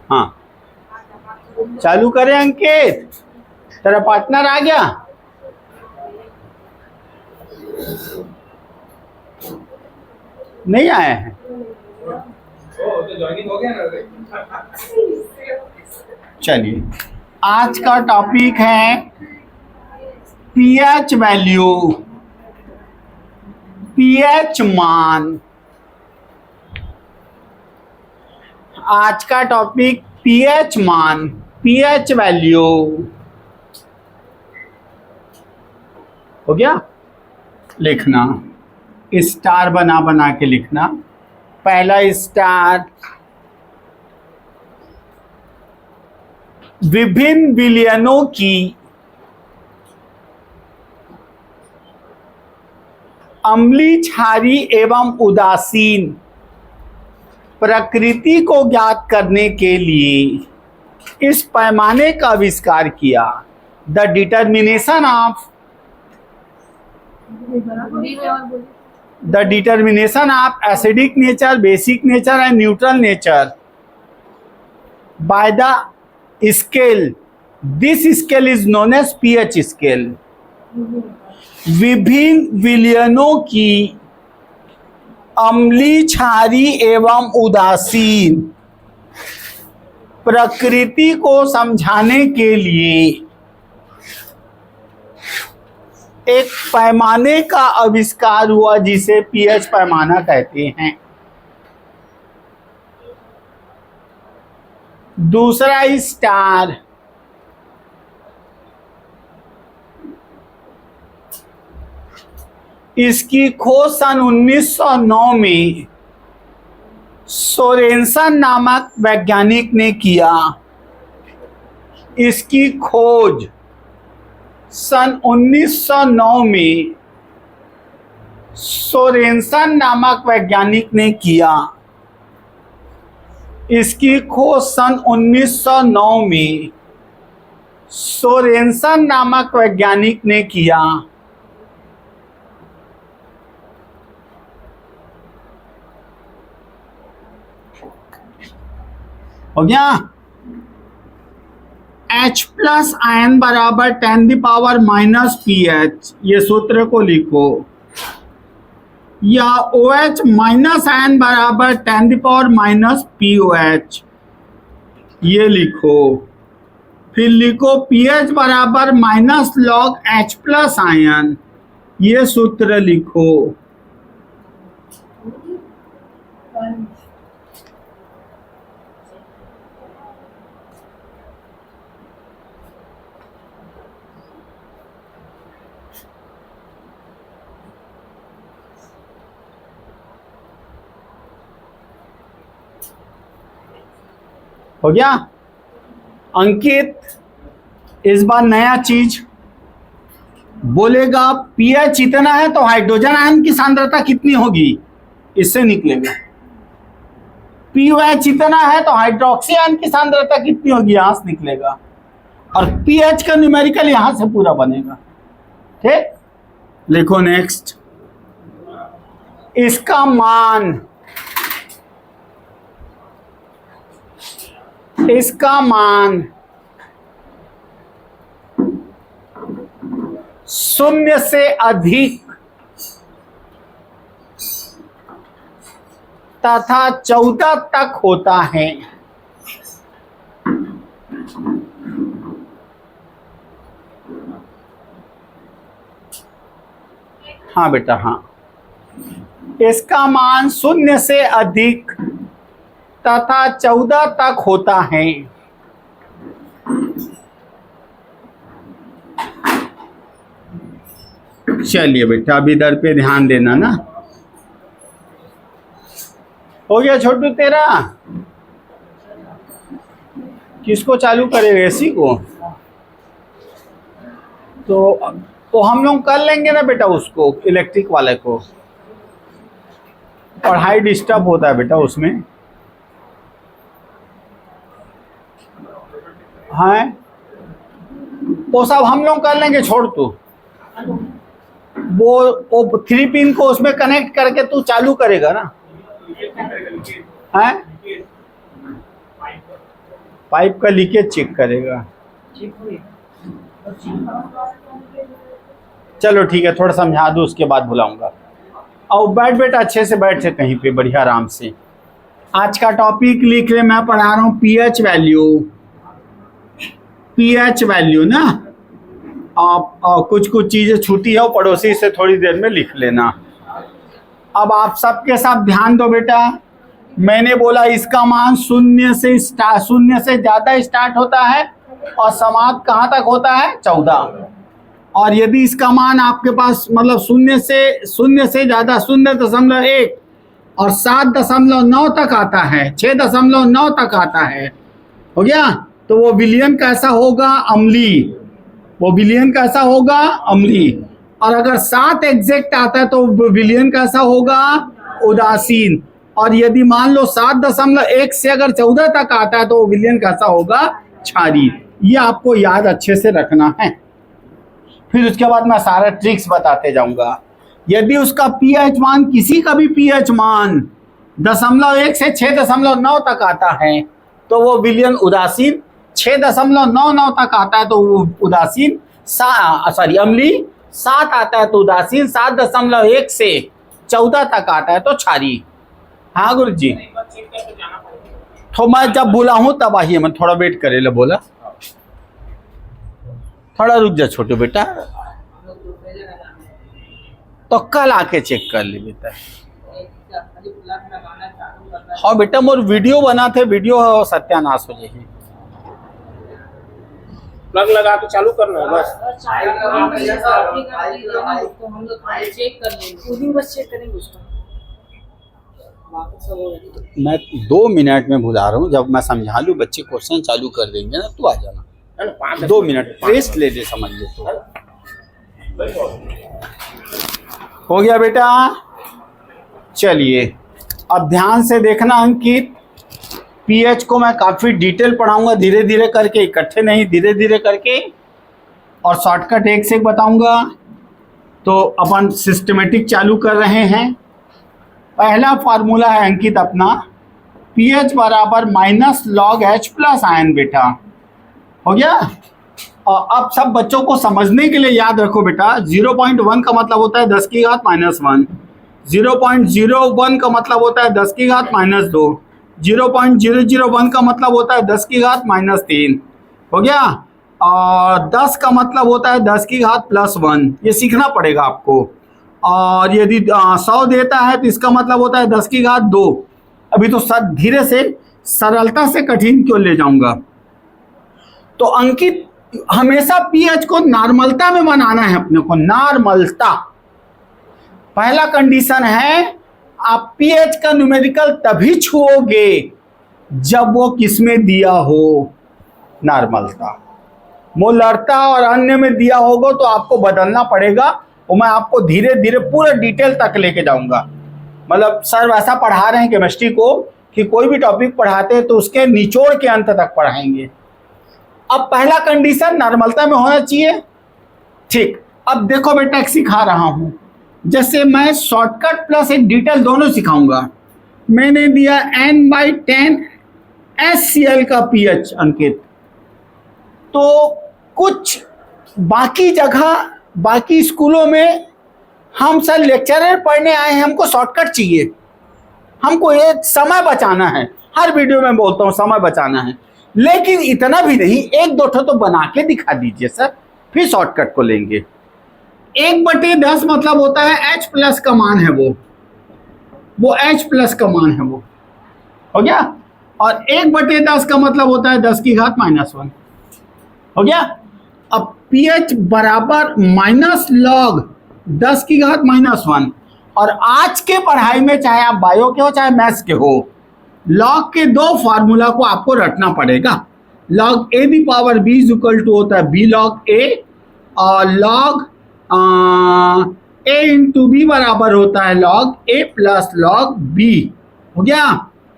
हाँ, चालू करें अंकित? तेरा पार्टनर आ गया? नहीं आया है? चलिए, आज का टॉपिक है पीएच वैल्यू, पीएच मान। आज का टॉपिक पीएच मान, पीएच वैल्यू। हो गया? लिखना, स्टार बना बना के लिखना। पहला स्टार, विभिन्न विलयनों की अम्लीय, क्षारी एवं उदासीन प्रकृति को ज्ञात करने के लिए इस पैमाने का आविष्कार किया। The determination of acidic nature, basic nature and neutral nature by the scale. This scale is known as pH scale. विभिन्न विलयनों की अम्लीय, क्षारी एवं उदासीन प्रकृति को समझाने के लिए एक पैमाने का आविष्कार हुआ जिसे पीएच पैमाना कहते हैं। दूसरा स्टार, इसकी खोज सन 1909 में सोरेनसन नामक वैज्ञानिक ने किया। इसकी खोज सन 1909 में सोरेनसन नामक वैज्ञानिक ने किया। इसकी खोज सन 1909 में सोरेनसन नामक वैज्ञानिक ने किया। हो गया? H प्लस आयन बराबर 10⁻⁻⁻ pH, ये सूत्र को लिखो। या OH माइनस आयन बराबर 10⁻⁻⁻ POH, ये लिखो। फिर लिखो pH बराबर -log H प्लस आयन, ये सूत्र लिखो। हो गया? अंकित इस बार नया चीज बोलेगा। पीएच इतना है तो हाइड्रोजन आयन की सांद्रता कितनी होगी, इससे निकलेगा। पीओएच इतना है तो हाइड्रोक्सी आयन की सांद्रता कितनी होगी, यहां से निकलेगा। और पीएच का न्यूमेरिकल यहां से पूरा बनेगा। ठीक, लिखो नेक्स्ट। इसका मान, इसका मान 0 से अधिक तथा 14 तक होता है। हाँ बेटा, हाँ। इसका मान 0 से अधिक तथा 14 तक होता है। चलिए बेटा, अब इधर पे ध्यान देना ना। हो गया छोटू तेरा? किसको चालू करेगा, एसी को? तो हम लोग कर लेंगे ना बेटा उसको, इलेक्ट्रिक वाले को। पढ़ाई डिस्टर्ब होता है बेटा उसमें। हाँ, वो सब हम लोग कर लेंगे, छोड़ तू। वो 3 पिन को उसमें कनेक्ट करके तू चालू करेगा ना। हैं? पाइप का लीकेज चेक करेगा। चलो ठीक है, थोड़ा समझा दो, उसके बाद बुलाऊंगा। और बैठ बेटा, अच्छे से बैठ से कहीं पे बढ़िया आराम से। आज का टॉपिक लिख ले, मैं पढ़ा रहा हूँ पीएच वैल्यू। पीएच वैल्यू ना, आप कुछ कुछ चीजें छूटी है, पड़ोसी से थोड़ी देर में लिख लेना। अब आप सबके साथ ध्यान दो बेटा, मैंने बोला इसका मान शून्य से ज्यादा स्टार्ट होता है और समाप्त कहाँ तक होता है, 14। और यदि इसका मान आपके पास मतलब शून्य से ज्यादा 0.1 और 7.9 तक आता है, 6.9 तक आता है, हो गया, तो वो विलयन कैसा होगा, अम्लीय। वो विलयन कैसा होगा, अम्लीय। और अगर 7 एग्जैक्ट आता है तो विलयन कैसा होगा, उदासीन। और यदि मान लो 7.1 से अगर 14 तक आता है तो विलयन कैसा होगा, क्षारीय। ये आपको याद अच्छे से रखना है। फिर उसके बाद मैं सारा ट्रिक्स बताते जाऊंगा। यदि उसका पीएच मान, किसी का भी पीएच मान 0.1 से 6.9 तक आता है तो वो विलयन उदासीन, 6.99 तक आता है तो वो उदासीन, अम्लीय, 7 आता है तो उदासीन, 7.1 से 14 तक आता है तो क्षारीय। हाँ गुरु जी, तो मैं जब बोला हूं तब आइए, मैं थोड़ा वेट करे ले बोला, थोड़ा रुक जा छोटे बेटा, तो कल आके चेक कर ले बेटा। हाँ बेटा, मोर वीडियो बना थे, वीडियो सत्यानाश हो जाएगी। प्लग लगा के चालू करना है बस। मैं 2 मिनट में बुला रहा हूँ, जब मैं समझा लूँ बच्चे क्वेश्चन चालू कर देंगे ना, तू आ जाना। 2 मिनट रेस्ट ले ले, समझ ले तो हो गया बेटा। चलिए अब ध्यान से देखना अंकित, पीएच को मैं काफ़ी डिटेल पढ़ाऊंगा, धीरे धीरे करके, इकट्ठे नहीं, धीरे धीरे करके, और शॉर्टकट एक से एक बताऊंगा। तो अपन सिस्टमेटिक चालू कर रहे हैं। पहला फार्मूला है अंकित अपना, पीएच बराबर -log H+ आयन बेटा, हो गया। और अब सब बच्चों को समझने के लिए याद रखो बेटा, 0.1 का मतलब होता है 10 की घात -1, 0.01 का मतलब होता है 10 की घात -2, 0.001 का मतलब होता है 10 की घात -3, हो गया। और 10 का मतलब होता है 10 की घात +1, ये सीखना पड़ेगा आपको। और यदि 100 देता है तो इसका मतलब होता है 10 की घात 2। अभी तो सर धीरे से सरलता से कठिन क्यों ले जाऊंगा। तो अंकित हमेशा पीएच को नॉर्मलता में बनाना है अपने को, नॉर्मलता। पहला कंडीशन है, आप पीएच का न्यूमेरिकल तभी छुओगे जब वो किसमें दिया हो, नॉर्मलता। मोलरता और अन्य में दिया होगा तो आपको बदलना पड़ेगा, और मैं आपको धीरे धीरे पूरा डिटेल तक लेके जाऊंगा। मतलब सर वैसा पढ़ा रहे हैं केमिस्ट्री को कि कोई भी टॉपिक पढ़ाते हैं तो उसके निचोड़ के अंत तक पढ़ाएंगे। अब पहला कंडीशन नॉर्मलता में होना चाहिए, ठीक। अब देखो बेटा, एक सिखा रहा हूं, जैसे मैं शॉर्टकट प्लस एक डिटेल दोनों सिखाऊंगा। मैंने दिया N/10 HCl का पीएच अंकित, तो कुछ बाकी जगह, बाकी स्कूलों में हम सर लेक्चरर पढ़ने आए हैं, हमको शॉर्टकट चाहिए, हमको ये समय बचाना है। हर वीडियो में बोलता हूँ समय बचाना है, लेकिन इतना भी नहीं, 1-2 तो बना के दिखा दीजिए सर, फिर शॉर्टकट को लेंगे। 1/10 मतलब होता है H+ का मान है, वो H+ का मान है, वो हो गया। और 1/10 का मतलब होता है 10 की घात -1, हो गया। अब pH बराबर -log 10 की घात -1। और आज के पढ़ाई में चाहे आप बायो के हो चाहे मैथ्स के हो, लॉग के 2 फार्मूला को आपको रटना पड़ेगा। log A⁻B होता है B log A, और log A×B बराबर होता है log A + log B, हो गया।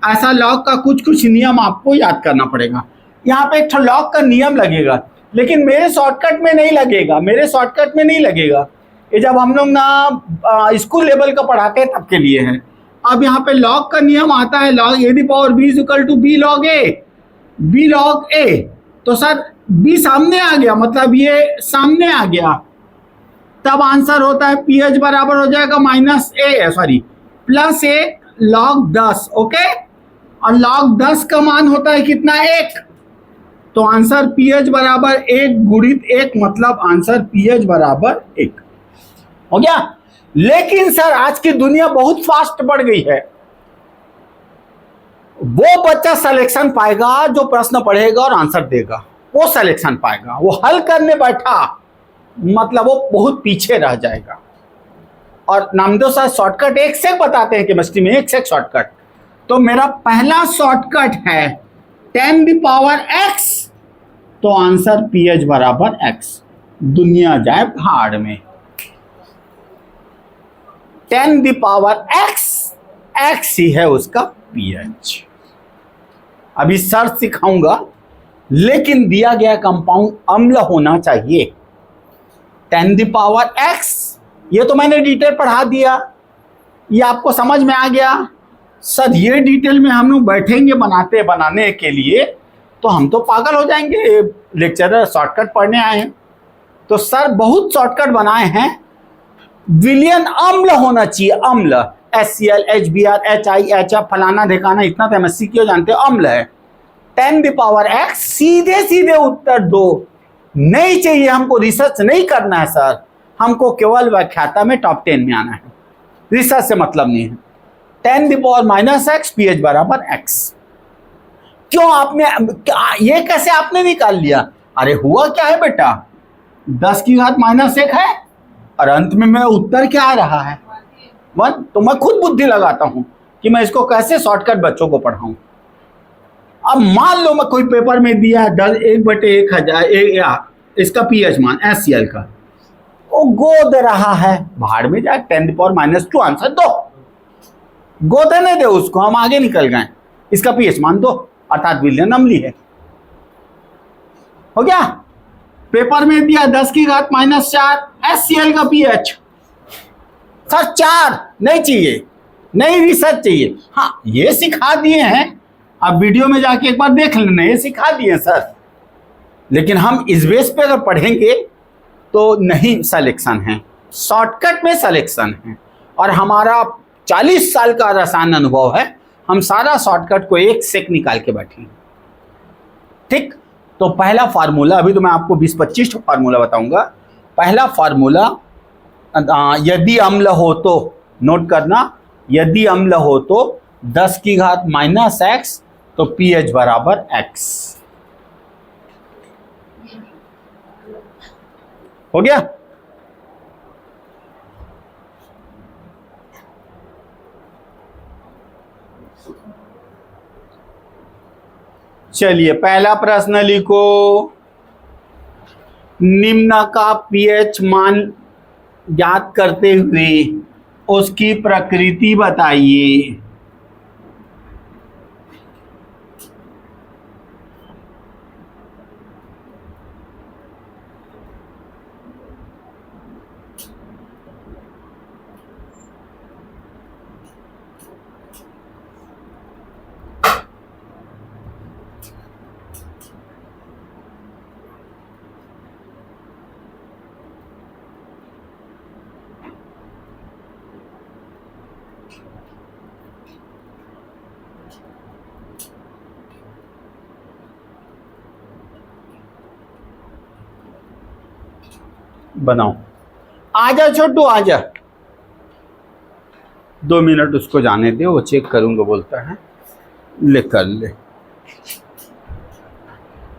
ऐसा लॉग का कुछ कुछ नियम आपको याद करना पड़ेगा। यहाँ पे एक लॉग का नियम लगेगा, लेकिन मेरे शॉर्टकट में नहीं लगेगा, मेरे शॉर्टकट में नहीं लगेगा। ये जब हम लोग ना स्कूल लेवल का पढ़ाते हैं तब के लिए है। अब यहाँ पे लॉग का नियम आता है, log A⁻B = B log A। B log A, तो सर बी सामने आ गया, मतलब ये सामने आ गया, तब आंसर होता है पी एच बराबर हो जाएगा माइनस ए, सॉरी प्लस ए लॉग 10। ओके, और लॉग 10 का मान होता है कितना, 1, तो आंसर पी एच बराबर 1 गुणित 1, मतलब आंसर पी एच बराबर 1 हो गया। लेकिन सर आज की दुनिया बहुत फास्ट बढ़ गई है, वो बच्चा सिलेक्शन पाएगा जो प्रश्न पढ़ेगा और आंसर देगा, वो सिलेक्शन पाएगा। वो हल करने बैठा मतलब वो बहुत पीछे रह जाएगा। और नामदेव सर शॉर्टकट एक से बताते हैं केमिस्ट्री में, एक से शॉर्टकट। तो मेरा पहला शॉर्टकट है 10 द पावर x, तो आंसर pH बराबर x, दुनिया जाए भाड़ में। 10 द पावर x, x ही है उसका pH। अभी सर सिखाऊंगा, लेकिन दिया गया कंपाउंड अम्ल होना चाहिए। 10 द पावर x, ये तो मैंने डिटेल पढ़ा दिया, ये आपको समझ में आ गया। सर ये डिटेल में हम लोग बैठेंगे बनाने के लिए तो हम तो पागल हो जाएंगे, लेक्चरर शॉर्टकट पढ़ने आए हैं। तो सर बहुत शॉर्टकट बनाए हैं। विलियन अम्ल होना चाहिए, अम्ल, HCl, HBr, HI, HF, फलाना ढेकाना, इतना तो MSc क्यों जानते हो, अम्ल है। 10 द पावर x, सीधे सीधे उत्तर दो, नहीं चाहिए हमको, रिसर्च नहीं करना है सर, हमको केवल व्याख्याता में टॉप 10 में आना है, रिसर्च से मतलब नहीं है। 10 the power minus x, pH बराबर x। क्यों आपने ये कैसे आपने निकाल लिया? अरे हुआ क्या है बेटा, 10 की घात माइनस 1 है और अंत में मैं उत्तर क्या आ रहा है 1। तो मैं खुद बुद्धि लगाता हूं कि मैं इसको कैसे शॉर्टकट बच्चों को पढ़ाऊं। अब मान लो मैं कोई पेपर में दिया 1/1000 इसका pH मान HCl का, वो गोद रहा है, भाड़ में जाए, 10 द पावर माइनस 2 आंसर दो, गोदने दे उसको, हम आगे निकल गए। इसका pH मान दो, अर्थात विलियन अम्ली है, हो गया। पेपर में दिया 10 की घात माइनस 4 HCl का pH, सर 4 नहीं चाहिए, नहीं रिसर्च चाहिए। हाँ ये सिखा दिए हैं, आप वीडियो में जाके एक बार देख लेना, ये सिखा दिए सर, लेकिन हम इस बेस पे अगर पढ़ेंगे तो नहीं सिलेक्शन है, शॉर्टकट में सिलेक्शन है। और हमारा 40 साल का रसायन अनुभव है, हम सारा शॉर्टकट को एक सेक निकाल के बैठे। ठीक, तो पहला फार्मूला, अभी तो मैं आपको 20-25 फार्मूला बताऊंगा। पहला फार्मूला, यदि अम्ल हो तो, नोट करना, यदि अम्ल हो तो 10 की घात माइनस x, तो pH बराबर x। हो गया। चलिए पहला प्रश्न लिखो, निम्न का pH मान ज्ञात करते हुए उसकी प्रकृति बताइए। बनाओ, आजा छोटू आजा, 2 मिनट उसको जाने दे, वो चेक करूंगा बोलता है, ले कर ले।